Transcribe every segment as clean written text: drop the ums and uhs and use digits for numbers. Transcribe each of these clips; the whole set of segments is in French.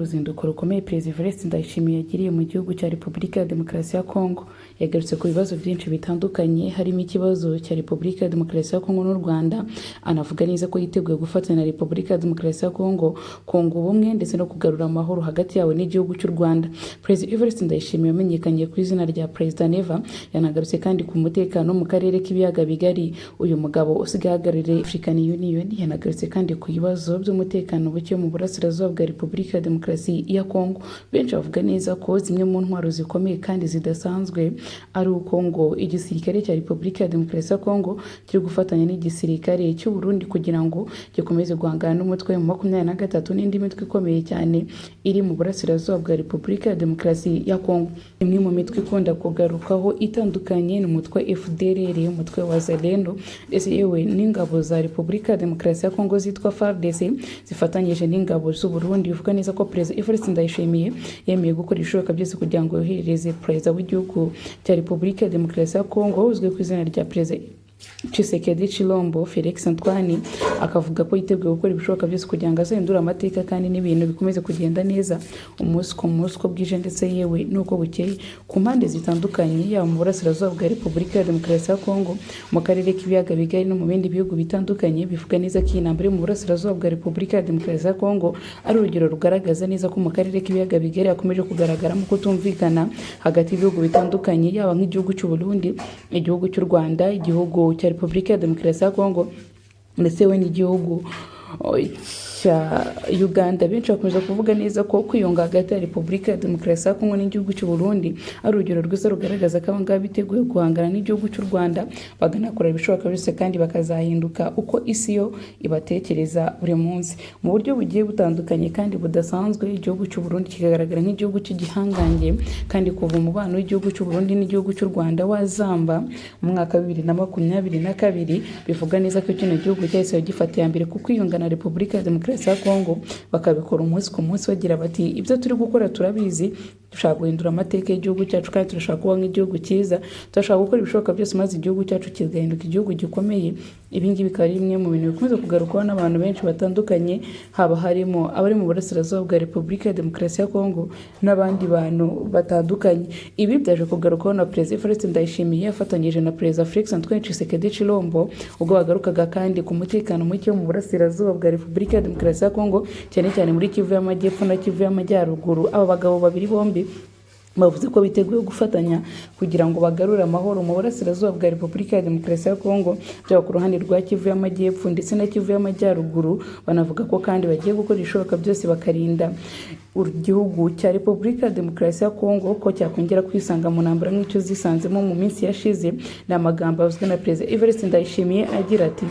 uruzinduko rukomeye Perezida Evariste Ndayishimiye yagiriye mu gihugu cya Repubulika ya Demokarasi ya Kongo. Yagarutse ku bibazo byinshi bitandukanye harimo ikibazo cya Repubulika ya Demokarasi ya Kongo n'u Rwanda. Anavuga neza ko yiteguye gufatanya na Repubulika ya Demokarasi ya Kongo kunga ubumwe ndetse no kugarura amahoro hagati yawe n'igihugu cy'u Rwanda. Perezida Evariste Ndayishimiye wamenyekanye ku izina rya Perezida Neva yanagarutse kandi ku mutekano mu karere k'ibiyaga bigari. Uyu mugabo usigaye ahagarariye African Union yanagarutse kandi ku bibazo by'umutekano buke mu burasirazuba bwa Repubulika ya Demokarasi ya Kongo. Benshi bavuga neza ko zimwe mu ntwaro zikomeye kandi zidasanzwe ari uko ngo igisirikare cya Repubulika ya Demokarasi ya Kongo kiri gufatanya n'igisirikare cy'u Burundi kugira ngo gikomeze guhangana n'umutwe mu 23 n'indi mitwe ikomeye cyane iri mu burasirazuba bwa Repubulika ya Demokarasi ya Kongo. Imwe mu mitwe ikunda kugarukaho itandukanye ni umutwe FDLR, umutwe wa Zalendo ndetse yewe n'ingabo za Repubulika ya Demokarasi ya Kongo zitwa FARDC zifatanyije n'ingabo z'u Burundi. Bivuga neza ko Perezida Evariste Ndayishimiye yemeye gukora ibishoboka byose kugira ngo yohereze Perezida w'igihugu cya Repubulika ya Demokarasi ya Kongo uzwi ku izina rya Perezida Tshisekedi Chilombo Felix Antoine, akavuga ko yiteguye gukora ibishoboka byose kugira ngo azahindure amateka kandi n'ibintu bikomeze kugenda neza umunsi ku munsi uko bwije ndetse yewe nuko bukeye ku mpande zitandukanye, yaba mu burasirazuba bwa Repubulika ya Demokarasi ya Kongo, mu karere k'ibiyaga bigari no mu bindi bihugu bitandukanye. Bivuga neza ko intambara mu burasirazuba bwa Repubulika ya Demokarasi ya Kongo ari urugero rugaragaza neza ko mu karere k'ibiyaga bigari hakomeje kugaragaramo kutumvikana hagati y'ibihugu bitandukanye, yaba nk'igihugu cy'u Burundi, igihugu cy'u Rwanda, igihugu cya Repubulika ya Demokarasi ya Kongo ndetse we n'igihugu cya Uganda. Benshi bakomeza kuvuga neza ko kwiyunga hagati ya Repubulika ya Demokarasi ya Kongo n'igihugu cy'u Burundi ari urugero rwiza rugaragaza ko abangaba biteguye guhangana n'igihugu cy'u Rwanda baganakora ibishoboka byose kandi bakazahinduka uko isi yo ibatekereza buri munsi mu buryo bugiye butandukanye kandi budasanzwe. Igihugu cy'u Burundi kigaragara nk'igihugu cy'igihangange kandi kuva umubano w'igihugu cy'u Burundi n'igihugu cy'u Rwanda wazamba mu mwaka wa 2022 bivuga neza ko kino gihugu cyahise gifata mbere ku kwiyunga na Repubulika ya Demokarasi ya Kongo, bakabikora umunsi ku munsi bagira bati ibyo turi gukora turabizi, dushaka guhindura amateka y'igihugu cyacu kandi turashaka kuba nk'igihugu cyiza, turashaka gukora ibishoboka byose maze igihugu cyacu kigahinduka igihugu gikomeye. Ibi ngibi bikaba ari bimwe mu bintu bikomeza kugarukwaho n'abantu benshi batandukanye, haba harimo abari mu burasirazuba bwa Repubulika ya Demokarasi ya Kongo n'abandi bantu batandukanye. Ibi byaje kugarukwaho na Perezida Evariste Ndayishimiye yafatanyije na Perezida Felix Antoine Tshisekedi Chilombo ubwo bagarukaga kandi ku mutekano muke mu burasirazuba bwa Repubulika ya Demokarasi ya Kongo, cyane cyane muri Kivu y'Amajyepfo na Kivu y'Amajyaruguru. Aba bagabo babiri bombi bavuze ko biteguye gufatanya kugira ngo bagarure amahoro mu burasirazuba bwa Repubulika ya Demokarasi ya Kongo, byaba ku ruhande rwa Kivu y'Amajyepfo ndetse na Kivu y'Amajyaruguru. Banavuga ko kandi bagiye gukora ibishoboka byose bakarinda igihugu cya Repubulika ya Demokarasi ya Kongo ko cyakongera kwisanga mu ntambara nk'icyo zisanzemo mu minsi yashize. Ni amagambo avuzwe na Perezida Evariste Ndayishimiye agira ati: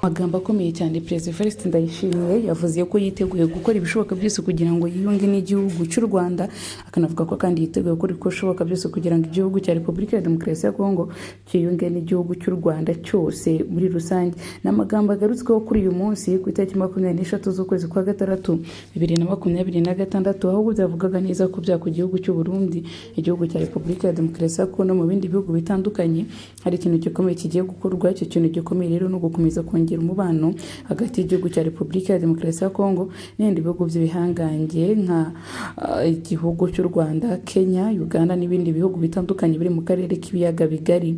amagambo akomeye cyane. Perezida Evariste Ndayishimiye yavuze ko yiteguye gukora ibishoboka byose kugira ngo yiyunge n'igihugu cy'u Rwanda, akanavuga ko kandi yiteguye gukora ibishoboka byose kugira ngo igihugu cya Repubulika ya Demokarasi ya Kongo cyiyunge n'igihugu cy'u Rwanda cyose muri rusange. N'amagambo agarutsweho kuri uyu munsi ku itariki 23 z'ukwezi kwa gatandatu 2026, aho byavugaga neza ko bya ku gihugu cy'u Burundi, igihugu cya Repubulika ya Demokarasi ya Kongo no mu bindi bihugu bitandukanye hari ikintu gikomeye kigiye gukorwa. Icyo kintu gikomeye rero no gukomeza kongera umubano hagati y'igihugu cya Repubulika ya Demokarasi ya Kongo n'ibindi bihugu by'ibihangange nka igihugu cy'u Rwanda, Kenya, Uganda n'ibindi bihugu bitandukanye biri mu karere k'ibiyaga bigari.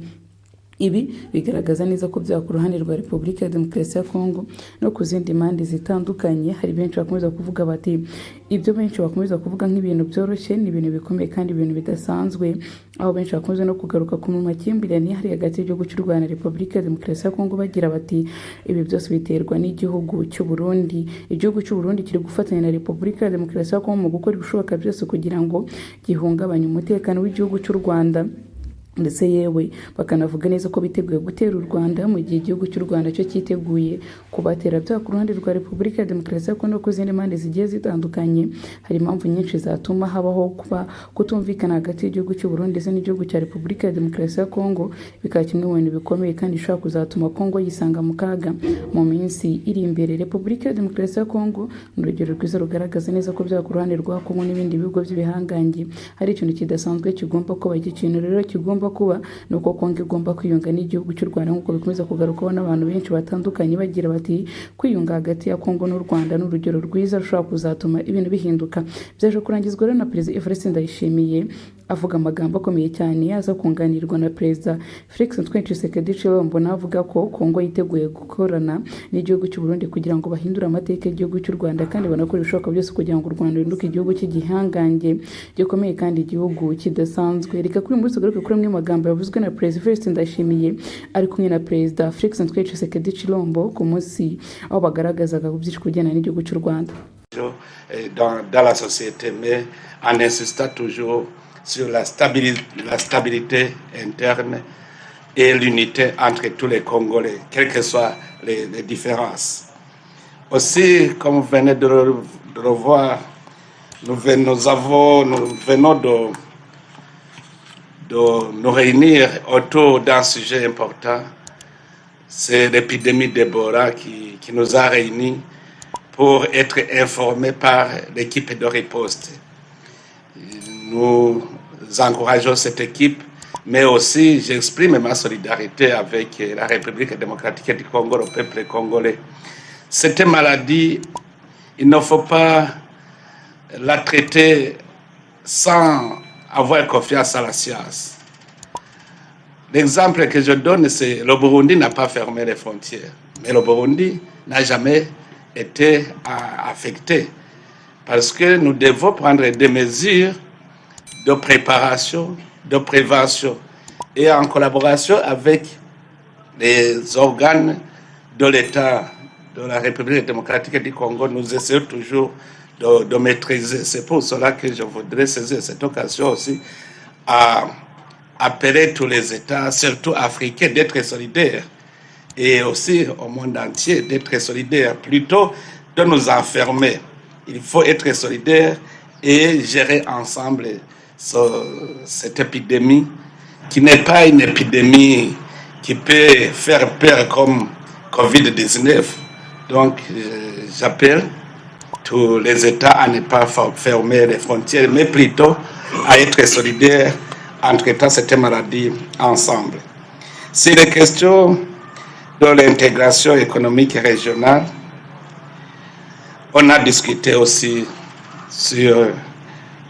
Ibi bigaragaza neza ko bya ku ruhande rwa Repubulika ya Demokarasi ya Kongo no ku zindi mpande zitandukanye hari benshi bakomeza kuvuga bati ibyo benshi bakomeza kuvuga nk'ibintu byoroshye ni ibintu bikomeye kandi ibintu bidasanzwe, aho benshi bakomeza no kugaruka ku makimbirane hari hagati y'igihugu cy'u Rwanda na Repubulika ya Demokarasi ya Kongo bagira bati ibi byose biterwa n'igihugu cy'u Burundi. Igihugu cy'u Burundi kiri gufatanya na Repubulika ya Demokarasi ya Kongo mu gukora ibishoboka byose kugira ngo gihungabanye umutekano w'igihugu cy'u Rwanda, ndetse yewe bakanavuga neza ko biteguye gutera u Rwanda mu gihe igihugu cy'u Rwanda cyo cyiteguye kubatera. Bya ku ruhande rwa Repubulika ya Demokarasi ya Kongo no ku zindi mpande zigiye zitandukanye hari impamvu nyinshi zatuma habaho kuba kutumvikana hagati y'igihugu cy'u Burundi ndetse n'igihugu cya Repubulika ya Demokarasi ya Kongo, bikaba kimwe mu bintu bikomeye kandi ishobora kuzatuma Kongo yisanga mu kaga mu minsi iri imbere. Repubulika ya Demokarasi ya Kongo ni urugero rwiza rugaragaza neza ko bya ku ruhande rwa Kongo n'ibindi bihugu by'ibihangange hari ikintu kidasanzwe kigomba kuba. Iki kintu rero kigomba igomba kuba ni uko Kongo igomba kwiyunga n'igihugu cy'u Rwanda nk'uko bikomeza kugarukaho n'abantu benshi batandukanye bagira bati kwiyunga hagati ya Kongo n'u Rwanda ni urugero rwiza rushobora kuzatuma ibintu bihinduka. Byaje kurangizwa rero na Perezida Evariste Ndayishimiye avuga amagambo akomeye cyane aza kunganirwa na Perezida Felix Antoine Tshisekedi Tshilombo avuga ko Kongo yiteguye gukorana n'igihugu cy'u Burundi kugira ngo bahindure amateka y'igihugu cy'u Rwanda kandi banakora ibishoboka byose kugira ngo u Rwanda ruhinduke igihugu cy'igihangange gikomeye kandi igihugu kidasanzwe. Reka kuri muri tugaruke kuri amwe magambo yavuzwe na Perezida Felix Ndayishimiye ari kumwe na Perezida Felix Antoine Tshisekedi Tshilombo ku munsi aho bagaragazaga byinshi kujyana n'igihugu cy'u Rwanda dans la société, mais en insistant toujours sur la stabilité interne et l'unité entre tous les Congolais, quelles que soient les différences. Aussi, comme vous venez de le voir, nous venons de nous réunir autour d'un sujet important. C'est l'épidémie d'Ebola qui nous a réunis pour être informés par l'équipe de riposte. Nous encourageons cette équipe, mais aussi j'exprime ma solidarité avec la République démocratique du Congo, le peuple congolais. Cette maladie, il ne faut pas la traiter sans avoir confiance à la science. L'exemple que je donne, c'est le Burundi n'a pas fermé les frontières, mais le Burundi n'a jamais été affecté parce que nous devons prendre des mesures de préparation, de prévention et en collaboration avec les organes de l'État de la République démocratique du Congo, nous essayons toujours de maîtriser. C'est pour cela que je voudrais saisir cette occasion aussi à appeler tous les États, surtout africains, d'être solidaires et aussi au monde entier d'être solidaires, plutôt de nous enfermer. Il faut être solidaires et gérer ensemble cette épidémie qui n'est pas une épidémie qui peut faire peur comme Covid-19. Donc j'appelle tous les États à ne pas fermer les frontières, mais plutôt à être solidaires en traitant cette maladie ensemble. C'est la question de l'intégration économique régionale. On a discuté aussi sur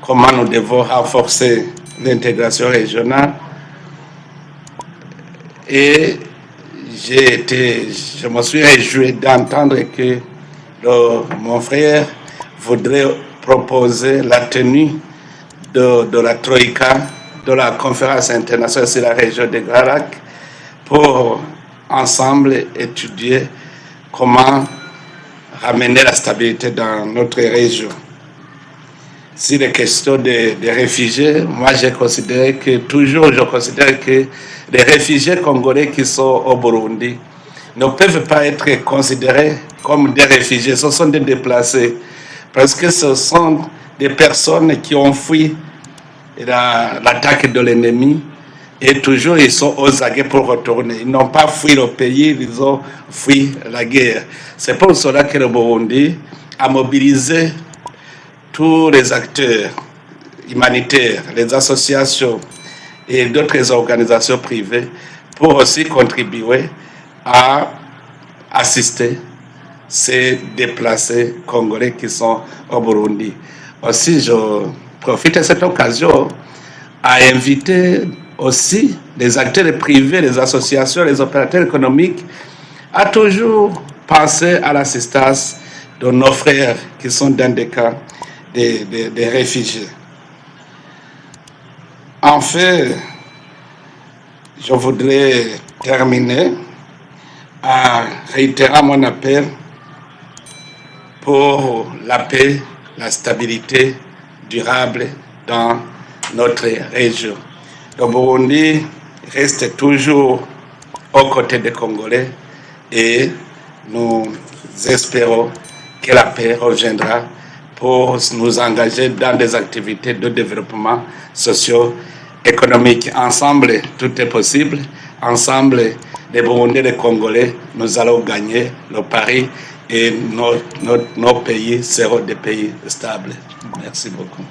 comment nous devons renforcer l'intégration régionale. Et je me suis réjoui d'entendre que mon frère voudrait proposer la tenue de la Troïka, de la conférence internationale sur la région de Grand Lac, pour ensemble étudier comment ramener la stabilité dans notre région. Sur les questions des réfugiés, moi je considère que les réfugiés congolais qui sont au Burundi ne peuvent pas être considérés comme des réfugiés, ce sont des déplacés, parce que ce sont des personnes qui ont fui l'attaque de l'ennemi et toujours ils sont aux aguets pour retourner. Ils n'ont pas fui le pays, ils ont fui la guerre. C'est pour cela que le Burundi a mobilisé tous les acteurs humanitaires, les associations et d'autres organisations privées pour aussi contribuer à assister ces déplacés congolais qui sont au Burundi. Aussi, je profite de cette occasion à inviter aussi les acteurs privés, les associations, les opérateurs économiques à toujours penser à l'assistance de nos frères qui sont dans des cas des réfugiés. Enfin, je voudrais terminer en réitérant mon appel pour la paix, la stabilité durable dans notre région. Le Burundi reste toujours aux côtés des Congolais et nous espérons que la paix reviendra pour nous engager dans des activités de développement socio-économique. Ensemble, tout est possible. Ensemble, les Burundais et les Congolais, nous allons gagner le pari et nos pays seront des pays stables. Merci beaucoup.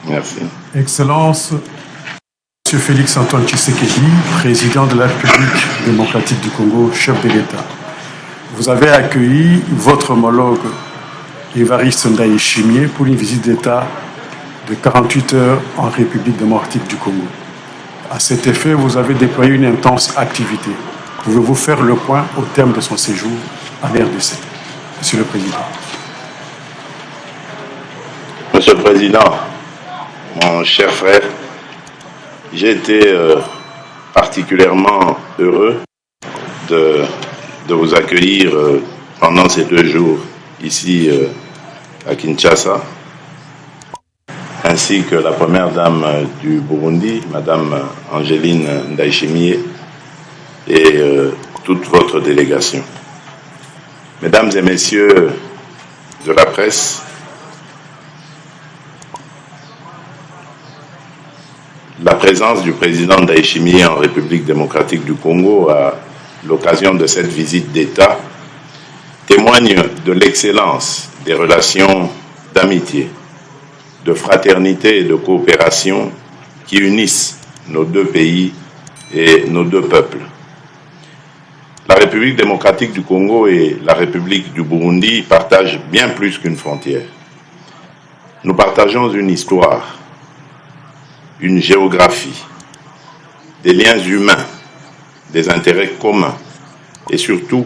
Merci. Excellence, Monsieur Félix Antoine Tshisekedi, président de la République démocratique du Congo, chef de l'État. Vous avez accueilli votre homologue Évariste Ndayishimiye pour une visite d'État de 48 heures en République démocratique du Congo. À cet effet, vous avez déployé une intense activité. Pouvez-vous faire le point au terme de son séjour à l'RDC? Monsieur le Président. Monsieur le Président, mon cher frère, j'ai été particulièrement heureux de vous accueillir pendant ces 2 jours ici à Kinshasa, ainsi que la première dame du Burundi, Madame Angeline Ndayishimiye, et toute votre délégation. Mesdames et messieurs de la presse, la présence du président Ndayishimiye en République démocratique du Congo à l'occasion de cette visite d'État témoigne de l'excellence des relations d'amitié, de fraternité et de coopération qui unissent nos 2 pays et nos 2 peuples. La République démocratique du Congo et la République du Burundi partagent bien plus qu'une frontière. Nous partageons une histoire, une géographie, des liens humains, des intérêts communs et surtout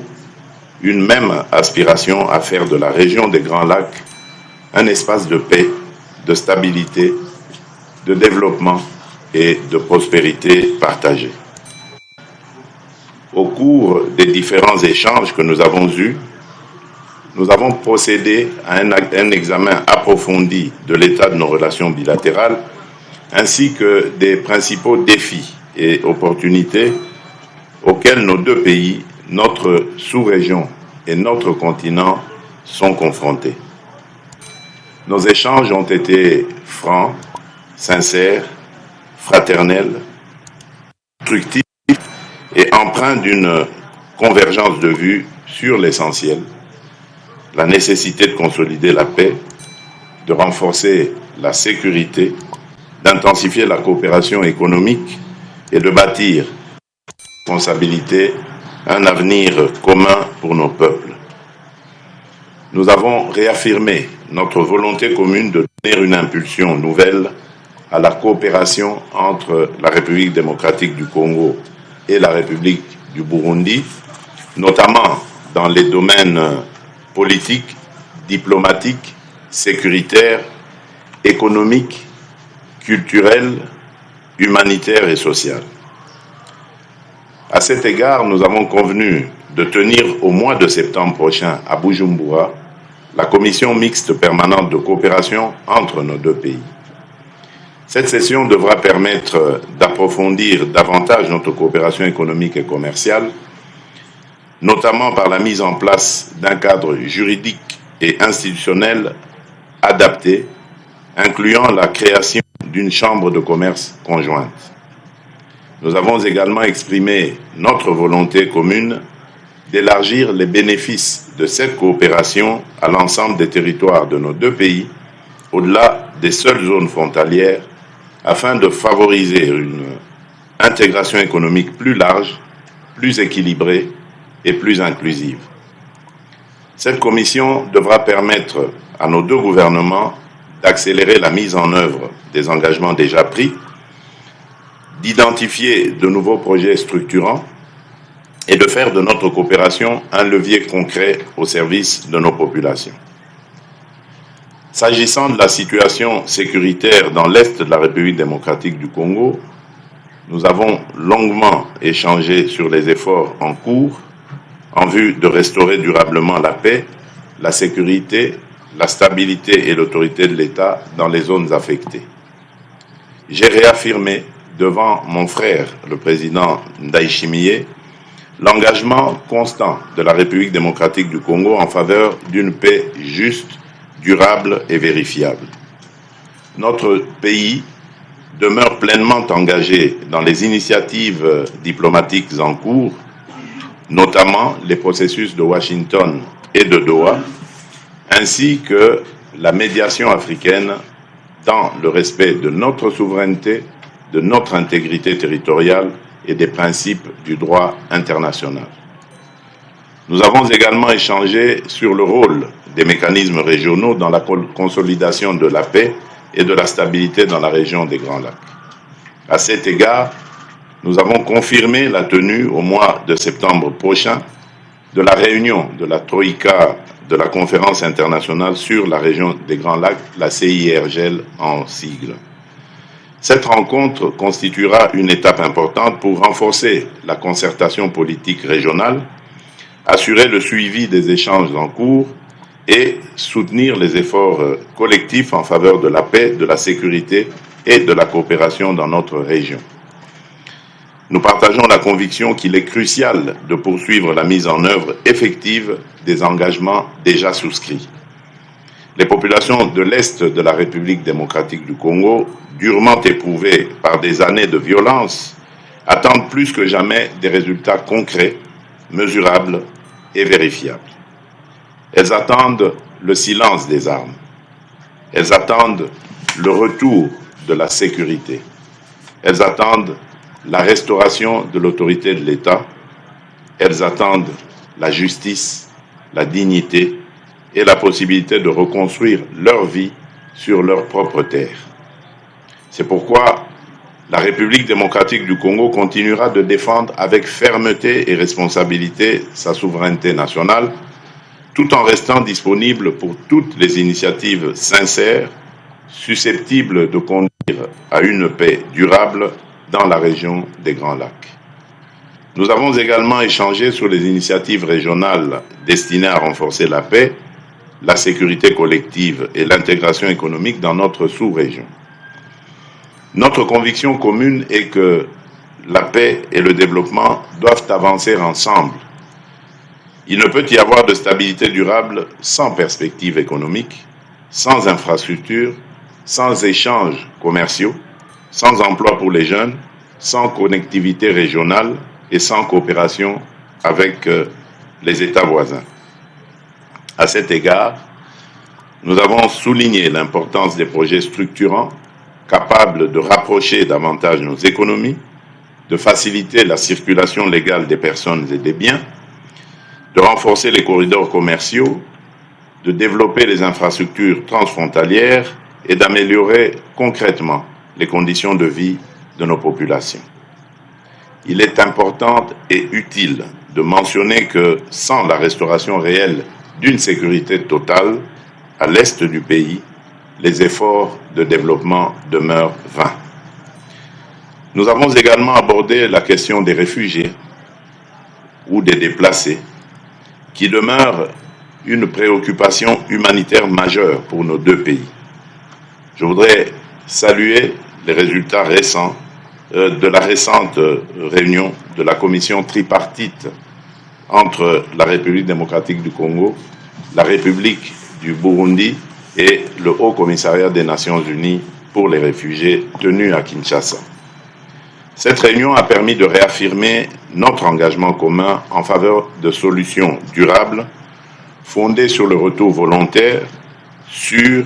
une même aspiration à faire de la région des Grands Lacs un espace de paix, de stabilité, de développement et de prospérité partagée. Au cours des différents échanges que nous avons eus, nous avons procédé à un examen approfondi de l'état de nos relations bilatérales ainsi que des principaux défis et opportunités auxquels nos 2 pays, notre sous-région et notre continent sont confrontés. Nos échanges ont été francs, sincères, fraternels, constructifs et empreints d'une convergence de vues sur l'essentiel, la nécessité de consolider la paix, de renforcer la sécurité, d'intensifier la coopération économique et de bâtir avec responsabilité un avenir commun pour nos peuples. Nous avons réaffirmé notre volonté commune de donner une impulsion nouvelle à la coopération entre la République démocratique du Congo et la République du Burundi, notamment dans les domaines politiques, diplomatiques, sécuritaires, économiques, culturel, humanitaire et social. À cet égard, nous avons convenu de tenir au mois de septembre prochain à Bujumbura la commission mixte permanente de coopération entre nos 2 pays. Cette session devra permettre d'approfondir davantage notre coopération économique et commerciale, notamment par la mise en place d'un cadre juridique et institutionnel adapté, incluant la création d'une chambre de commerce conjointe. Nous avons également exprimé notre volonté commune d'élargir les bénéfices de cette coopération à l'ensemble des territoires de nos 2 pays, au-delà des seules zones frontalières, afin de favoriser une intégration économique plus large, plus équilibrée et plus inclusive. Cette commission devra permettre à nos 2 gouvernements d'accélérer la mise en œuvre des engagements déjà pris, d'identifier de nouveaux projets structurants et de faire de notre coopération un levier concret au service de nos populations. S'agissant de la situation sécuritaire dans l'Est de la République démocratique du Congo, nous avons longuement échangé sur les efforts en cours en vue de restaurer durablement la paix, la sécurité, la stabilité et l'autorité de l'État dans les zones affectées. J'ai réaffirmé devant mon frère, le président Ndayishimiye, l'engagement constant de la République démocratique du Congo en faveur d'une paix juste, durable et vérifiable. Notre pays demeure pleinement engagé dans les initiatives diplomatiques en cours, notamment les processus de Washington et de Doha, ainsi que la médiation africaine dans le respect de notre souveraineté, de notre intégrité territoriale et des principes du droit international. Nous avons également échangé sur le rôle des mécanismes régionaux dans la consolidation de la paix et de la stabilité dans la région des Grands Lacs. À cet égard, nous avons confirmé la tenue au mois de septembre prochain de la réunion de la Troïka de la Conférence internationale sur la région des Grands Lacs, la CIRGL en sigle. Cette rencontre constituera une étape importante pour renforcer la concertation politique régionale, assurer le suivi des échanges en cours et soutenir les efforts collectifs en faveur de la paix, de la sécurité et de la coopération dans notre région. Nous partageons la conviction qu'il est crucial de poursuivre la mise en œuvre effective des engagements déjà souscrits. Les populations de l'Est de la République démocratique du Congo, durement éprouvées par des années de violence, attendent plus que jamais des résultats concrets, mesurables et vérifiables. Elles attendent le silence des armes. Elles attendent le retour de la sécurité. Elles attendent la restauration de l'autorité de l'État. Elles attendent la justice, la dignité et la possibilité de reconstruire leur vie sur leur propre terre. C'est pourquoi la République démocratique du Congo continuera de défendre avec fermeté et responsabilité sa souveraineté nationale, tout en restant disponible pour toutes les initiatives sincères, susceptibles de conduire à une paix durable dans la région des Grands Lacs. Nous avons également échangé sur les initiatives régionales destinées à renforcer la paix, la sécurité collective et l'intégration économique dans notre sous-région. Notre conviction commune est que la paix et le développement doivent avancer ensemble. Il ne peut y avoir de stabilité durable sans perspective économique, sans infrastructures, sans échanges commerciaux, sans emploi pour les jeunes, sans connectivité régionale et sans coopération avec les États voisins. À cet égard, nous avons souligné l'importance des projets structurants capables de rapprocher davantage nos économies, de faciliter la circulation légale des personnes et des biens, de renforcer les corridors commerciaux, de développer les infrastructures transfrontalières et d'améliorer concrètement les conditions de vie de nos populations. Il est important et utile de mentionner que sans la restauration réelle d'une sécurité totale à l'est du pays, les efforts de développement demeurent vains. Nous avons également abordé la question des réfugiés ou des déplacés, qui demeure une préoccupation humanitaire majeure pour nos deux pays. Je voudrais saluer les résultats récents de la récente réunion de la commission tripartite entre la République démocratique du Congo, la République du Burundi et le Haut Commissariat des Nations Unies pour les réfugiés tenu à Kinshasa. Cette réunion a permis de réaffirmer notre engagement commun en faveur de solutions durables fondées sur le retour volontaire, sûr,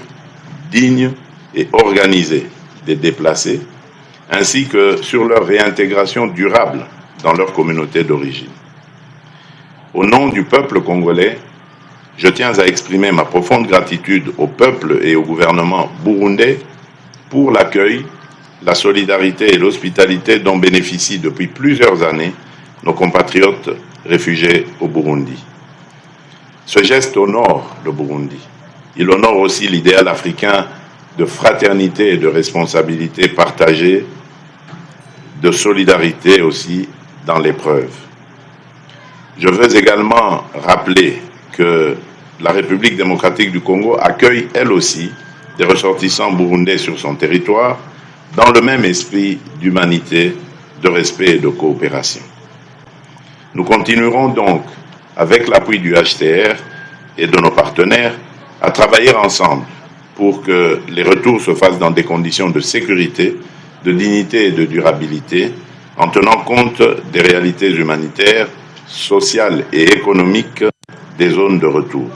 digne et organisé des déplacés, ainsi que sur leur réintégration durable dans leur communauté d'origine. Au nom du peuple congolais, je tiens à exprimer ma profonde gratitude au peuple et au gouvernement burundais pour l'accueil, la solidarité et l'hospitalité dont bénéficient depuis plusieurs années nos compatriotes réfugiés au Burundi. Ce geste honore le Burundi. Il honore aussi l'idéal africain de fraternité et de responsabilité partagée, de solidarité aussi dans l'épreuve. Je veux également rappeler que la République démocratique du Congo accueille elle aussi des ressortissants burundais sur son territoire dans le même esprit d'humanité, de respect et de coopération. Nous continuerons donc, avec l'appui du HCR et de nos partenaires, à travailler ensemble pour que les retours se fassent dans des conditions de sécurité, de dignité et de durabilité, en tenant compte des réalités humanitaires, sociales et économiques des zones de retour.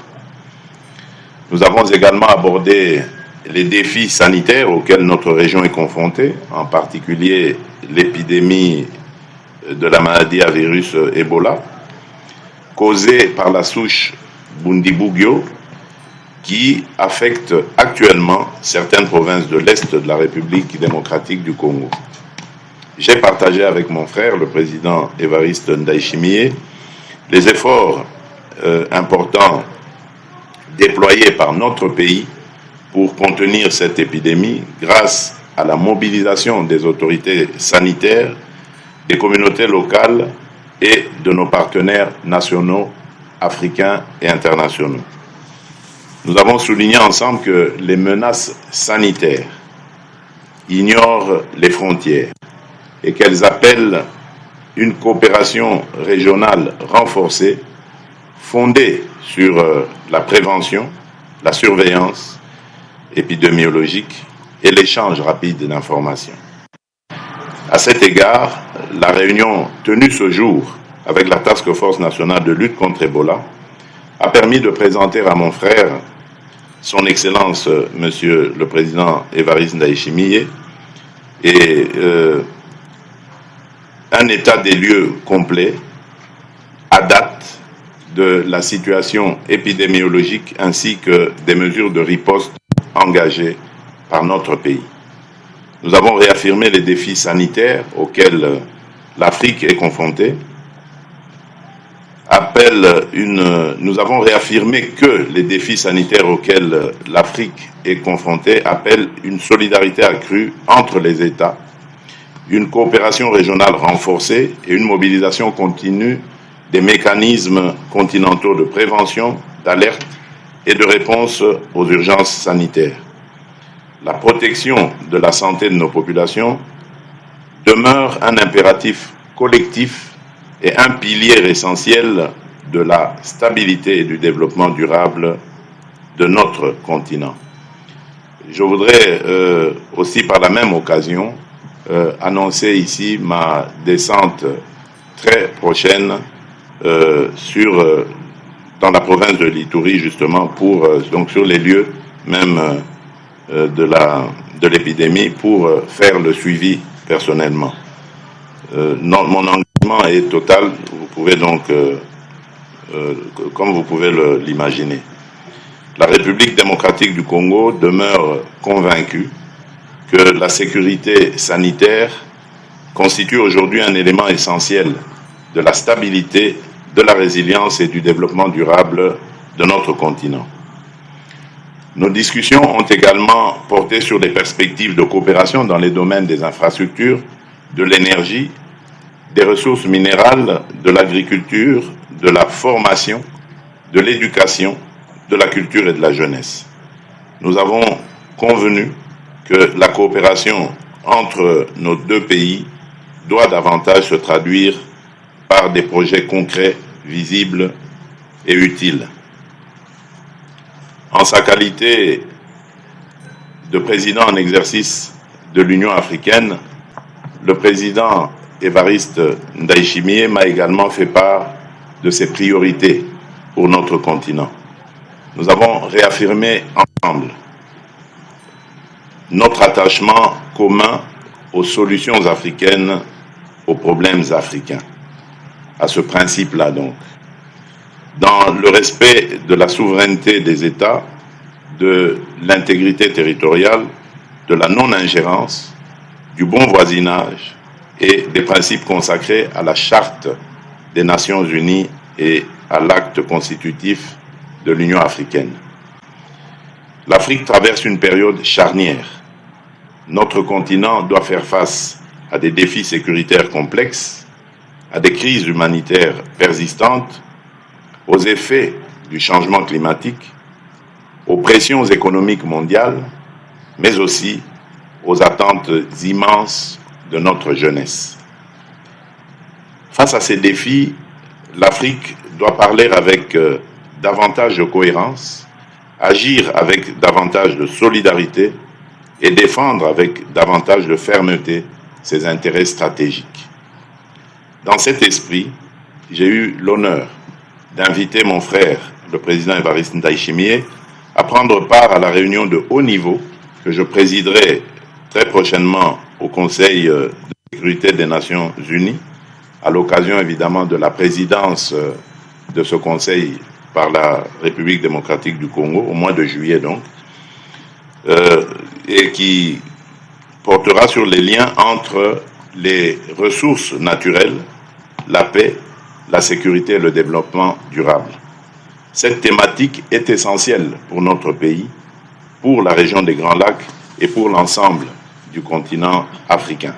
Nous avons également abordé les défis sanitaires auxquels notre région est confrontée, en particulier l'épidémie de la maladie à virus Ebola, causée par la souche Bundibugyo, qui affecte actuellement certaines provinces de l'Est de la République démocratique du Congo. J'ai partagé avec mon frère, le président Évariste Ndayishimiye, les efforts importants déployés par notre pays pour contenir cette épidémie grâce à la mobilisation des autorités sanitaires, des communautés locales et de nos partenaires nationaux, africains et internationaux. Nous avons souligné ensemble que les menaces sanitaires ignorent les frontières et qu'elles appellent une coopération régionale renforcée, fondée sur la prévention, la surveillance épidémiologique et l'échange rapide d'informations. À cet égard, la réunion tenue ce jour avec la Task Force nationale de lutte contre Ebola a permis de présenter à mon frère, son Excellence, Monsieur le Président Évariste Ndayishimiye, et un état des lieux complet à date de la situation épidémiologique ainsi que des mesures de riposte engagées par notre pays. Nous avons réaffirmé les défis sanitaires auxquels l'Afrique est confrontée. Nous avons réaffirmé que les défis sanitaires auxquels l'Afrique est confrontée appellent une solidarité accrue entre les États, une coopération régionale renforcée et une mobilisation continue des mécanismes continentaux de prévention, d'alerte et de réponse aux urgences sanitaires. La protection de la santé de nos populations demeure un impératif collectif et un pilier essentiel de la stabilité et du développement durable de notre continent. Je voudrais aussi par la même occasion annoncer ici ma descente très prochaine dans la province de l'Ituri justement donc sur les lieux même de l'épidémie pour faire le suivi personnellement. Mon engagement est total, vous pouvez donc, comme vous pouvez l'imaginer. La République démocratique du Congo demeure convaincue que la sécurité sanitaire constitue aujourd'hui un élément essentiel de la stabilité, de la résilience et du développement durable de notre continent. Nos discussions ont également porté sur les perspectives de coopération dans les domaines des infrastructures, de l'énergie, des ressources minérales, de l'agriculture, de la formation, de l'éducation, de la culture et de la jeunesse. Nous avons convenu que la coopération entre nos deux pays doit davantage se traduire par des projets concrets, visibles et utiles. En sa qualité de président en exercice de l'Union africaine, le président Évariste Ndayishimiye m'a également fait part de ses priorités pour notre continent. Nous avons réaffirmé ensemble notre attachement commun aux solutions africaines aux problèmes africains. À ce principe-là donc, dans le respect de la souveraineté des États, de l'intégrité territoriale, de la non-ingérence, du bon voisinage et des principes consacrés à la Charte des Nations Unies et à l'acte constitutif de l'Union africaine. L'Afrique traverse une période charnière. Notre continent doit faire face à des défis sécuritaires complexes, à des crises humanitaires persistantes, aux effets du changement climatique, aux pressions économiques mondiales, mais aussi aux attentes immenses de notre jeunesse. Face à ces défis, l'Afrique doit parler avec davantage de cohérence, agir avec davantage de solidarité et défendre avec davantage de fermeté ses intérêts stratégiques. Dans cet esprit, j'ai eu l'honneur d'inviter mon frère, le président Évariste Ndayishimiye, à prendre part à la réunion de haut niveau que je présiderai très prochainement au Conseil de sécurité des Nations Unies, à l'occasion évidemment de la présidence de ce Conseil par la République démocratique du Congo, au mois de juillet donc, et qui portera sur les liens entre les ressources naturelles, la paix, la sécurité et le développement durable. Cette thématique est essentielle pour notre pays, pour la région des Grands Lacs et pour l'ensemble du continent africain.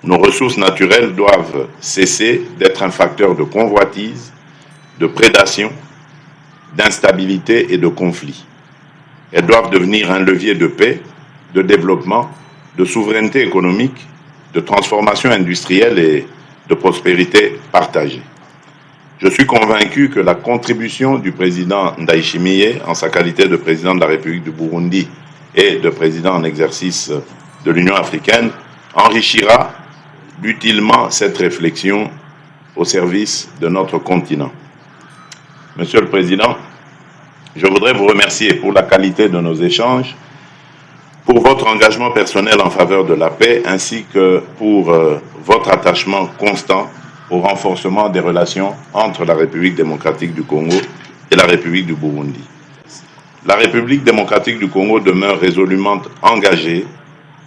Nos ressources naturelles doivent cesser d'être un facteur de convoitise, de prédation, d'instabilité et de conflit. Elles doivent devenir un levier de paix, de développement, de souveraineté économique, de transformation industrielle et de prospérité partagée. Je suis convaincu que la contribution du président Ndayishimiye, en sa qualité de président de la République du Burundi et de président en exercice de l'Union africaine, enrichira utilement cette réflexion au service de notre continent. Monsieur le Président, je voudrais vous remercier pour la qualité de nos échanges, pour votre engagement personnel en faveur de la paix, ainsi que pour votre attachement constant au renforcement des relations entre la République démocratique du Congo et la République du Burundi. La République démocratique du Congo demeure résolument engagée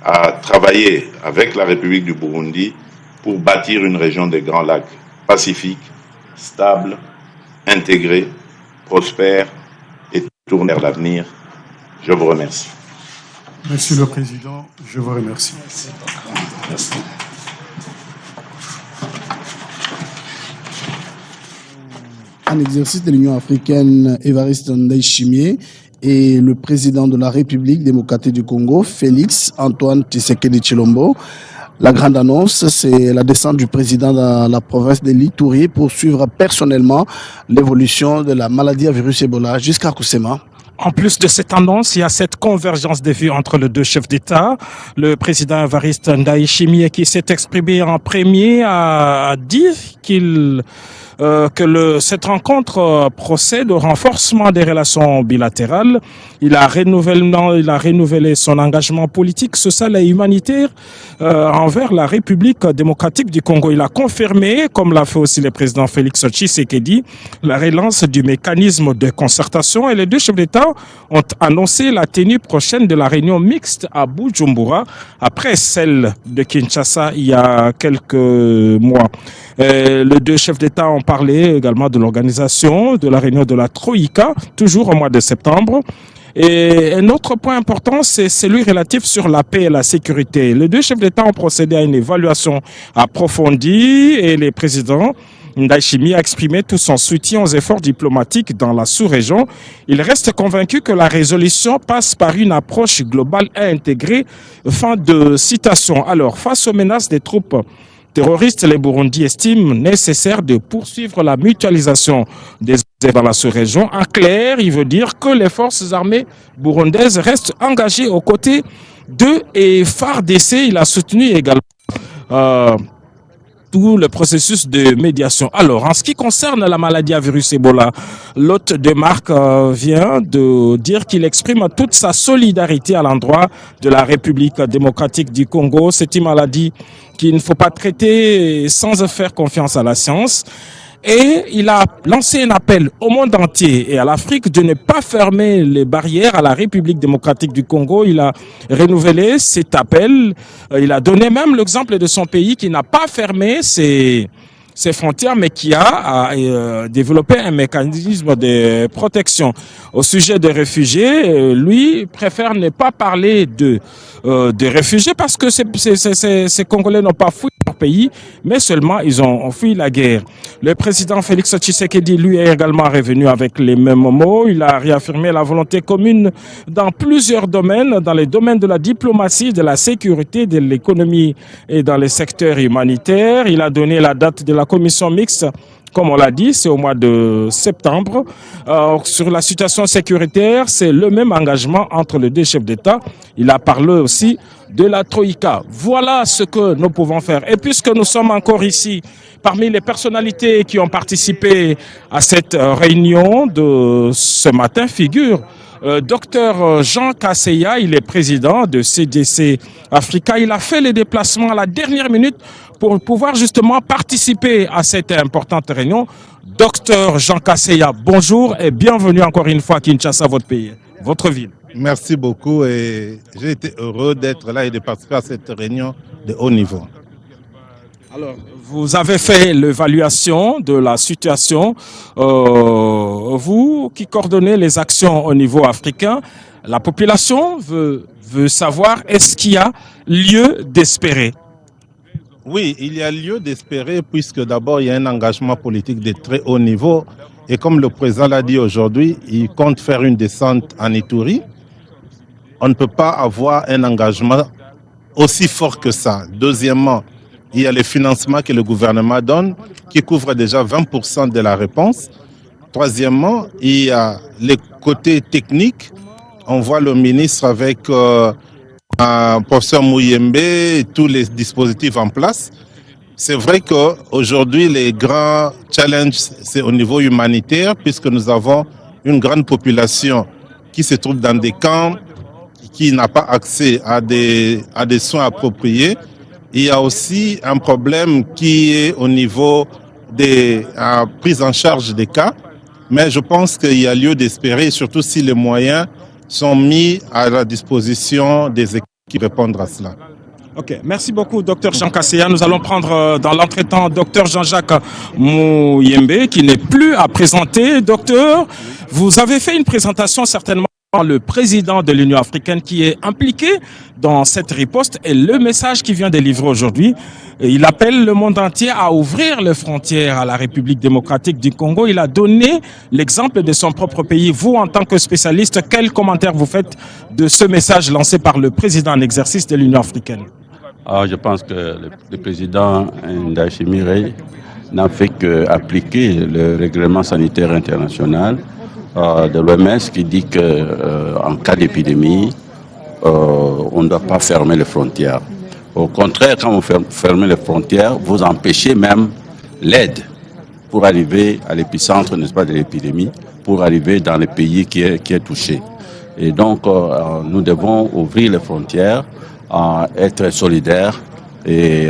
à travailler avec la République du Burundi pour bâtir une région des Grands Lacs pacifique, stable, intégrée, prospère et tournée vers l'avenir. Je vous remercie. Monsieur le Président, je vous remercie. Merci. En exercice de l'Union africaine, Évariste Ndayishimiye, et le président de la République démocratique du Congo, Félix Antoine Tshisekedi Tshilombo. La grande annonce, c'est la descente du président dans la province de l'Ituri pour suivre personnellement l'évolution de la maladie à virus Ebola jusqu'à Kousema. En plus de cette annonce, il y a cette convergence de vues entre les deux chefs d'État. Le président Évariste Ndayishimiye, qui s'est exprimé en premier, a dit que cette rencontre procède au renforcement des relations bilatérales. Il a renouvelé son engagement politique, social et humanitaire envers la République démocratique du Congo. Il a confirmé, comme l'a fait aussi le président Félix Tshisekedi, la relance du mécanisme de concertation, et les deux chefs d'État ont annoncé la tenue prochaine de la réunion mixte à Bujumbura, après celle de Kinshasa il y a quelques mois. Les deux chefs d'État ont parlé également de l'organisation de la réunion de la Troïka, toujours au mois de septembre. Et un autre point important, c'est celui relatif sur la paix et la sécurité. Les deux chefs d'État ont procédé à une évaluation approfondie et le président Ndayishimiye a exprimé tout son soutien aux efforts diplomatiques dans la sous-région. Il reste convaincu que la résolution passe par une approche globale et intégrée. Fin de citation. Alors, face aux menaces des troupes terroristes, les Burundis estiment nécessaire de poursuivre la mutualisation des efforts dans la sous-région. En clair, il veut dire que les forces armées burundaises restent engagées aux côtés d'eux et FARDC. Il a soutenu également tout le processus de médiation. Alors, en ce qui concerne la maladie à virus Ebola, l'hôte de marque vient de dire qu'il exprime toute sa solidarité à l'endroit de la République démocratique du Congo. C'est une maladie qu'il ne faut pas traiter sans faire confiance à la science. Et il a lancé un appel au monde entier et à l'Afrique de ne pas fermer les barrières à la République démocratique du Congo. Il a renouvelé cet appel. Il a donné même l'exemple de son pays qui n'a pas fermé ses frontières, mais qui a développé un mécanisme de protection. Au sujet des réfugiés, lui préfère ne pas parler de réfugiés parce que ces Congolais n'ont pas fui leur pays, mais seulement ils ont fui la guerre. Le président Félix Tshisekedi, lui, est également revenu avec les mêmes mots. Il a réaffirmé la volonté commune dans plusieurs domaines, dans les domaines de la diplomatie, de la sécurité, de l'économie et dans les secteurs humanitaires. Il a donné la date de la commission mixte. Comme on l'a dit, c'est au mois de septembre. Sur la situation sécuritaire, c'est le même engagement entre les deux chefs d'État. Il a parlé aussi de la Troïka. Voilà ce que nous pouvons faire. Et puisque nous sommes encore ici, parmi les personnalités qui ont participé à cette réunion de ce matin, figure Docteur Jean Kaseya, il est président de CDC Africa. Il a fait les déplacements à la dernière minute pour pouvoir justement participer à cette importante réunion. Docteur Jean Kaseya, bonjour et bienvenue encore une fois à Kinshasa, votre pays, votre ville. Merci beaucoup et j'ai été heureux d'être là et de participer à cette réunion de haut niveau. Alors, vous avez fait l'évaluation de la situation. Vous qui coordonnez les actions au niveau africain, la population veut savoir est-ce qu'il y a lieu d'espérer? Oui, il y a lieu d'espérer puisque d'abord il y a un engagement politique de très haut niveau et comme le président l'a dit aujourd'hui, il compte faire une descente en Ituri. On ne peut pas avoir un engagement aussi fort que ça. Deuxièmement, il y a le financement que le gouvernement donne qui couvre déjà 20% de la réponse. Troisièmement, il y a les côtés techniques. On voit le ministre avec professeur Mouyembe et tous les dispositifs en place. C'est vrai qu'aujourd'hui, les grands challenges, c'est au niveau humanitaire puisque nous avons une grande population qui se trouve dans des camps, qui n'a pas accès à des soins appropriés. Il y a aussi un problème qui est au niveau des prises en charge des cas. Mais je pense qu'il y a lieu d'espérer, surtout si les moyens sont mis à la disposition des équipes qui répondent à cela. Ok, merci beaucoup, docteur Jean Kaseya. Nous allons prendre dans l'entretemps docteur Jean-Jacques Mouyembe, qui n'est plus à présenter. Docteur, vous avez fait une présentation certainement le président de l'Union africaine qui est impliqué dans cette riposte et le message qu'il vient de livrer aujourd'hui, il appelle le monde entier à ouvrir les frontières à la République démocratique du Congo. Il a donné l'exemple de son propre pays. Vous, en tant que spécialiste, quel commentaire vous faites de ce message lancé par le président en exercice de l'Union africaine? Je pense que le président Ndayishimiye n'a fait qu'appliquer le règlement sanitaire international de l'OMS qui dit qu'en cas d'épidémie, on ne doit pas fermer les frontières. Au contraire, quand vous fermez les frontières, vous empêchez même l'aide pour arriver à l'épicentre, n'est-ce pas, de l'épidémie, pour arriver dans le pays qui est touché. Et donc, nous devons ouvrir les frontières, être solidaires et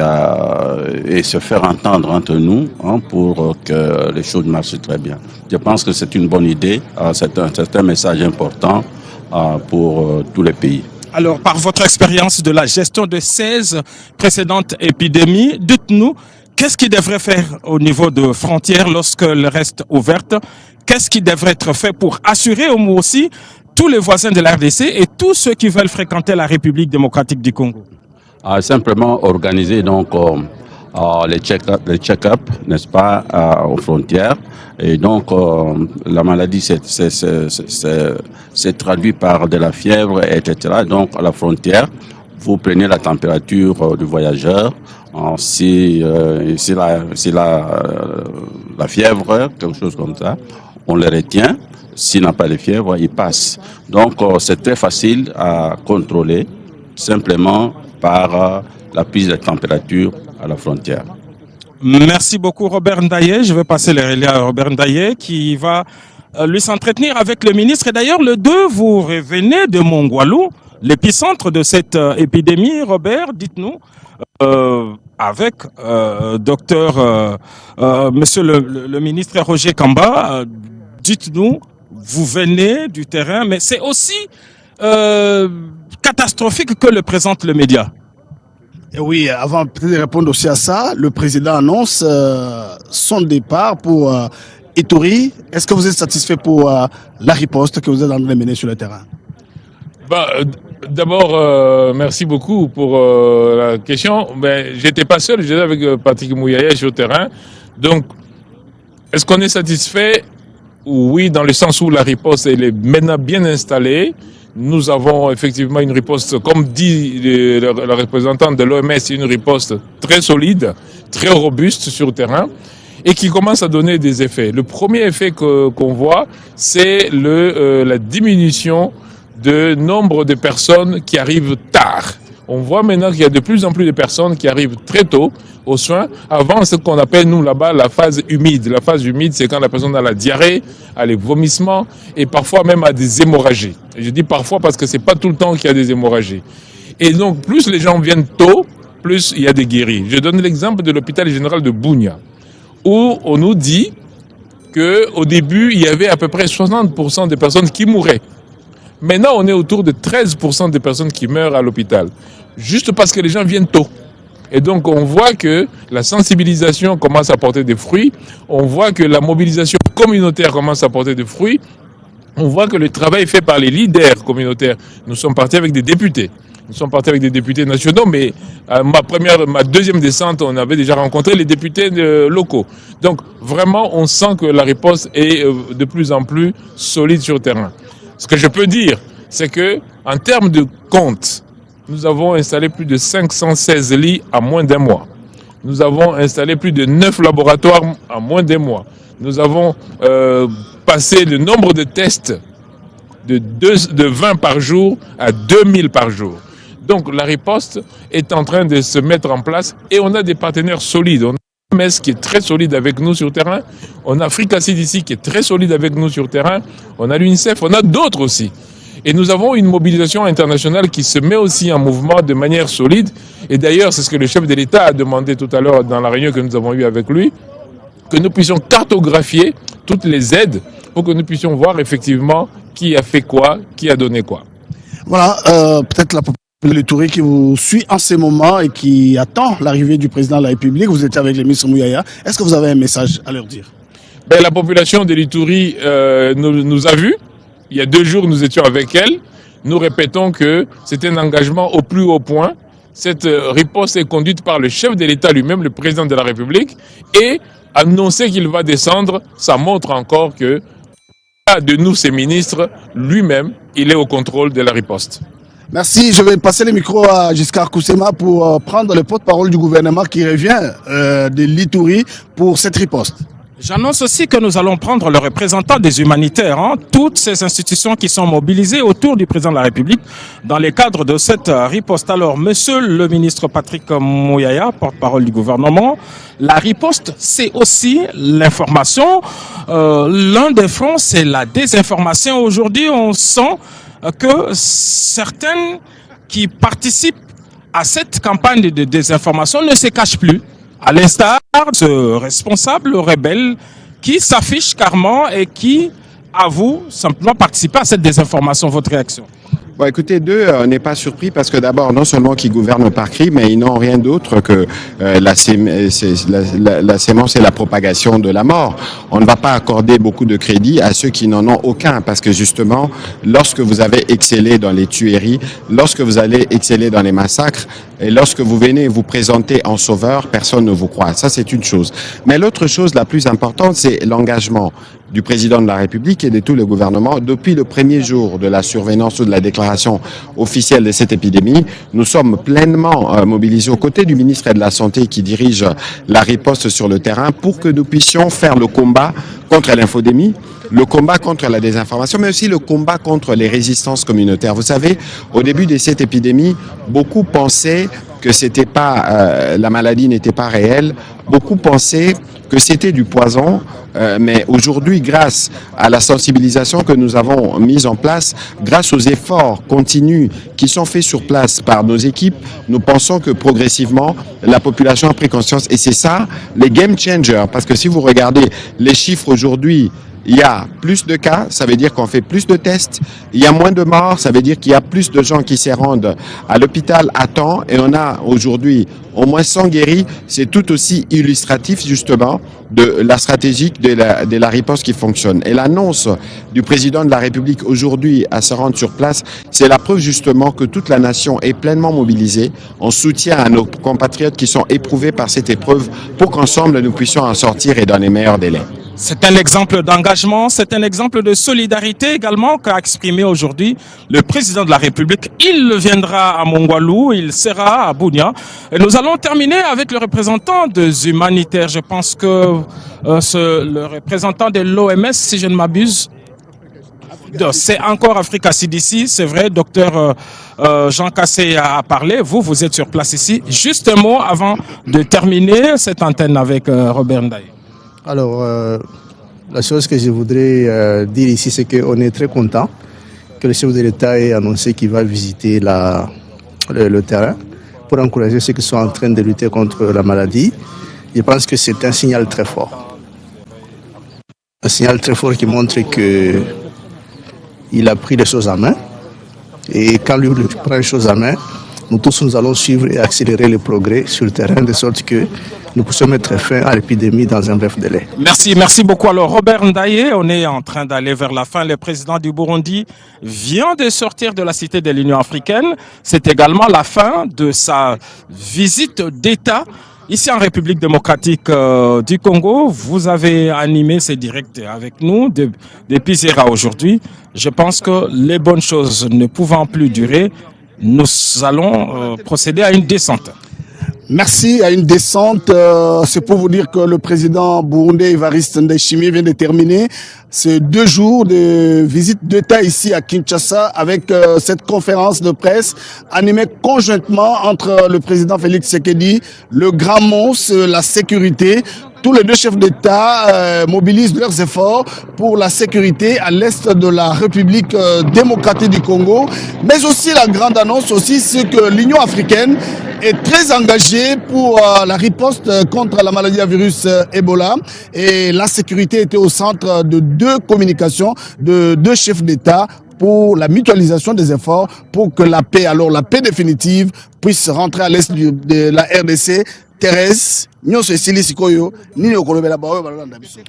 se faire entendre entre nous pour que les choses marchent très bien. Je pense que c'est une bonne idée, c'est un message important pour tous les pays. Alors, par votre expérience de la gestion de 16 précédentes épidémies, dites-nous, qu'est-ce qui devrait faire au niveau de frontières lorsqu'elles restent ouvertes? Qu'est-ce qui devrait être fait pour assurer au moins aussi tous les voisins de la RDC et tous ceux qui veulent fréquenter la République démocratique du Congo? Simplement organiser donc les check-up, n'est-ce pas, aux frontières. Et donc, la maladie c'est traduit par de la fièvre, etc. Donc, à la frontière, vous prenez la température du voyageur. Si la fièvre, quelque chose comme ça, on le retient. S'il n'a pas de fièvre, il passe. Donc, c'est très facile à contrôler, simplement par la prise de température à la frontière. Merci beaucoup Robert Ndaye. Je vais passer le relais à Robert Ndaye qui va lui s'entretenir avec le ministre. Et d'ailleurs, le 2, vous revenez de Mongwalu, l'épicentre de cette épidémie. Robert, dites-nous, avec monsieur le ministre Roger Kamba, dites-nous, vous venez du terrain, mais c'est aussi catastrophique que le présente le média. Et oui, avant peut-être de répondre aussi à ça, le président annonce son départ pour Ituri. Est-ce que vous êtes satisfait pour la riposte que vous êtes en train de mener sur le terrain? D'abord, merci beaucoup pour la question. J'étais pas seul, j'étais avec Patrick Mouyaya sur le terrain. Donc, est-ce qu'on est satisfait? Oui, dans le sens où la riposte elle est maintenant bien installée. Nous avons effectivement une riposte, comme dit le représentant de l'OMS, une riposte très solide, très robuste sur le terrain et qui commence à donner des effets. Le premier effet qu'on voit, c'est la diminution de nombre de personnes qui arrivent tard On voit maintenant qu'il y a de plus en plus de personnes qui arrivent très tôt aux soins, avant ce qu'on appelle, nous, là-bas, la phase humide. La phase humide, c'est quand la personne a la diarrhée, a les vomissements et parfois même a des hémorragies. Et je dis parfois parce que c'est pas tout le temps qu'il y a des hémorragies. Et donc, plus les gens viennent tôt, plus il y a des guéris. Je donne l'exemple de l'hôpital général de Bunia, où on nous dit qu'au début, il y avait à peu près 60% des personnes qui mouraient. Maintenant, on est autour de 13% des personnes qui meurent à l'hôpital, juste parce que les gens viennent tôt. Et donc, on voit que la sensibilisation commence à porter des fruits, on voit que la mobilisation communautaire commence à porter des fruits, on voit que le travail fait par les leaders communautaires, nous sommes partis avec des députés. Nous sommes partis avec des députés nationaux, mais à ma deuxième descente, on avait déjà rencontré les députés locaux. Donc, vraiment, on sent que la riposte est de plus en plus solide sur le terrain. Ce que je peux dire, c'est que, en termes de compte, nous avons installé plus de 516 lits en moins d'un mois. Nous avons installé plus de 9 laboratoires en moins d'un mois. Nous avons passé le nombre de tests de 20 par jour à 2000 par jour. Donc la riposte est en train de se mettre en place et on a des partenaires solides. On a l'OMS qui est très solide avec nous sur le terrain. On a Africa CDC qui est très solide avec nous sur le terrain. On a l'UNICEF, on a d'autres aussi. Et nous avons une mobilisation internationale qui se met aussi en mouvement de manière solide. Et d'ailleurs, c'est ce que le chef de l'État a demandé tout à l'heure dans la réunion que nous avons eue avec lui, que nous puissions cartographier toutes les aides pour que nous puissions voir effectivement qui a fait quoi, qui a donné quoi. Voilà, peut-être la population de l'Ituri qui vous suit en ces moments et qui attend l'arrivée du président de la République. Vous étiez avec le ministre Mouyaya. Est-ce que vous avez un message à leur dire? La population de l'Ituri nous a vus. Il y a 2 jours, nous étions avec elle. Nous répétons que c'est un engagement au plus haut point. Cette riposte est conduite par le chef de l'État lui-même, le président de la République, et annoncer qu'il va descendre, ça montre encore que de nous, ces ministres, lui-même, il est au contrôle de la riposte. Merci. Je vais passer le micro à Giscard Koussema pour prendre le porte-parole du gouvernement qui revient de l'Ituri pour cette riposte. J'annonce aussi que nous allons prendre le représentant des humanitaires, toutes ces institutions qui sont mobilisées autour du président de la République dans le cadre de cette riposte. Alors, monsieur le ministre Patrick Mouyaya, porte-parole du gouvernement, la riposte, c'est aussi l'information. L'un des fronts, c'est la désinformation. Aujourd'hui, on sent que certaines qui participent à cette campagne de désinformation ne se cachent plus, à l'instar de ce responsable rebelle qui s'affiche carrément et qui avoue simplement participer à cette désinformation. Votre réaction? Bon, écoutez, on n'est pas surpris parce que d'abord, non seulement qu'ils gouvernent par cri, mais ils n'ont rien d'autre que la sémence et la propagation de la mort. On ne va pas accorder beaucoup de crédit à ceux qui n'en ont aucun parce que justement, lorsque vous avez excellé dans les tueries, lorsque vous allez exceller dans les massacres et lorsque vous venez vous présenter en sauveur, personne ne vous croit. Ça, c'est une chose. Mais l'autre chose la plus importante, c'est l'engagement du président de la République et de tout le gouvernement. Depuis le premier jour de la survenance ou de la déclaration officielle de cette épidémie, nous sommes pleinement mobilisés aux côtés du ministre de la Santé qui dirige la riposte sur le terrain pour que nous puissions faire le combat contre l'infodémie, le combat contre la désinformation, mais aussi le combat contre les résistances communautaires. Vous savez, au début de cette épidémie, beaucoup pensaient que c'était pas la maladie n'était pas réelle. Beaucoup pensaient que c'était du poison, mais aujourd'hui, grâce à la sensibilisation que nous avons mise en place, grâce aux efforts continus qui sont faits sur place par nos équipes, nous pensons que progressivement, la population a pris conscience. Et c'est ça, les game changers, parce que si vous regardez les chiffres aujourd'hui, il y a plus de cas, ça veut dire qu'on fait plus de tests. Il y a moins de morts, ça veut dire qu'il y a plus de gens qui se rendent à l'hôpital à temps. Et on a aujourd'hui au moins 100 guéris. C'est tout aussi illustratif justement de la stratégie de la riposte qui fonctionne. Et l'annonce du président de la République aujourd'hui à se rendre sur place, c'est la preuve justement que toute la nation est pleinement mobilisée en soutien à nos compatriotes qui sont éprouvés par cette épreuve pour qu'ensemble nous puissions en sortir et dans les meilleurs délais. C'est un exemple d'engagement, c'est un exemple de solidarité également qu'a exprimé aujourd'hui le président de la République. Il viendra à Mongwalou, il sera à Bunia. Et nous allons terminer avec le représentant des humanitaires. Je pense que le représentant de l'OMS, si je ne m'abuse, C'est encore Africa CDC, c'est vrai, docteur Jean Cassé a parlé, vous êtes sur place ici. Juste un mot avant de terminer cette antenne avec Robert Ndaye. Alors, la chose que je voudrais dire ici, c'est qu'on est très content que le chef de l'État ait annoncé qu'il va visiter le terrain pour encourager ceux qui sont en train de lutter contre la maladie. Je pense que c'est un signal très fort. Un signal très fort qui montre qu'il a pris les choses en main. Et quand lui prend les choses en main, nous tous nous allons suivre et accélérer le progrès sur le terrain de sorte que nous puissions mettre fin à l'épidémie dans un bref délai. Merci beaucoup. Alors Robert Ndaye, on est en train d'aller vers la fin. Le président du Burundi vient de sortir de la cité de l'Union africaine. C'est également la fin de sa visite d'État ici en République démocratique du Congo. Vous avez animé ces directs avec nous depuis Zera aujourd'hui. Je pense que les bonnes choses ne pouvant plus durer, nous allons procéder à une descente. Merci à une descente. C'est pour vous dire que le président burundais Evariste Ndayishimiye vient de terminer ces 2 jours de visite d'État ici à Kinshasa avec cette conférence de presse animée conjointement entre le président Félix Tshisekedi, le grand monstre, la sécurité. Tous les 2 chefs d'État mobilisent leurs efforts pour la sécurité à l'est de la République démocratique du Congo. Mais aussi la grande annonce aussi, c'est que l'Union africaine est très engagée pour la riposte contre la maladie à virus Ebola. Et la sécurité était au centre de 2 communications de 2 chefs d'État pour la mutualisation des efforts pour que la paix définitive, puisse rentrer à l'est de la RDC. Thérèse, nyonso esili sikoyo nini okolobela bawe balanda biso.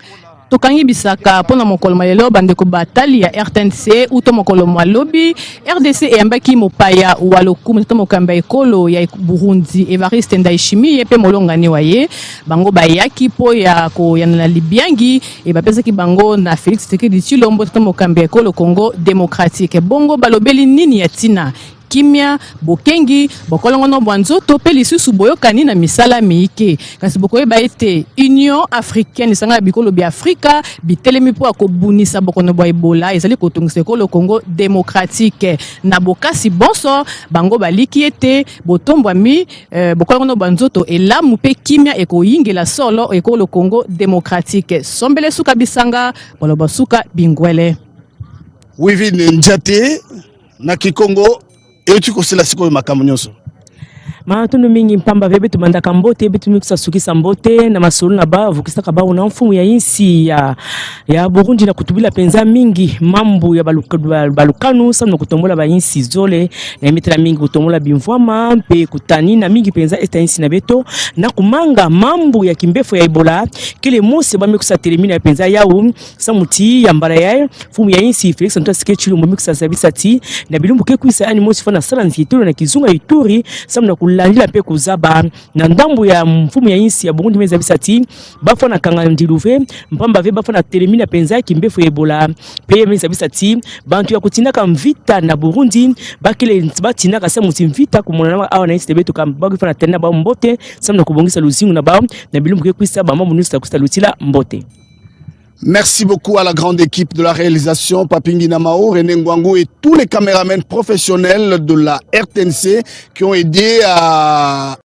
Tokangi bisaka pona mokolo malelo bandeko batali ya RTNC uto mokolo malobi RDC eyambaki mopaya walokumu to mokamba ekolo ya Burundi Evariste Ndayishimiye pe molongani waye bango bayaki po ya koyana na Libiangi e bapesaki bango na Félix Tshisekedi Tshilombo to mokamba ekolo Congo démocratique bongo balobeli nini ya tina kimia bokengi bokolongono bwanzoto pe lisusu boyokani na misala miike kasi bokoyeba ete Union africaine sanga bikolo bi Afrika bitelemi po akobunisa bokono bwa Ebola ezali kotongisa ekolo Congo démocratique na bokasi bonso bango baliki ete botombwa mi bokolongono bwanzoto elamu pe kimia ekoyingela solo ekolo Congo démocratique sombele suka bisanga boloba suka bingwele Wivine Njate na Kikongo et tu connais la sikoyo makambo nyonso. Matundu mingi mpamba vebe tumandaka mbote betu mikusa sukisa mbote na masolo na ba vukisaka ba una mfumu ya insi ya Burundi na kutubila penza mingi mambu ya balukanu samna kutombola ba insi zole na imetela mingi kutombola bimvwama mpe kutani na mingi penza esta insi na beto na kumanga mambu ya kimbefu ya Ebola kile mose ba mikusa telemina ya penza yao samuti ya mbara ya mfumu ya insi Felix Antoine Tshisekedi Tshilombo mikusa zabisati na bilumbu ke kuisa ani mose fana sala nzitolo na kizunga Ituri samna landila pe kuzaba na ndambu ya mfumu ya insi ya Burundi meza bisati bafana kanga ndiluve mpamba ve bafana telemina penza kimbefu Ebola pe meza bisati bantu ya kutinaka mvita na Burundi bakile batinaka sa mutimvita kumona awa na insi beto kam bakifana tena ba mbote samna kubongisa luzingu na ba na bilumbu ke kwisa ba mamu nusta kusta lutila mbote. Merci beaucoup à la grande équipe de la réalisation, Papingi Namao, René Ngwango et tous les caméramans professionnels de la RTNC qui ont aidé à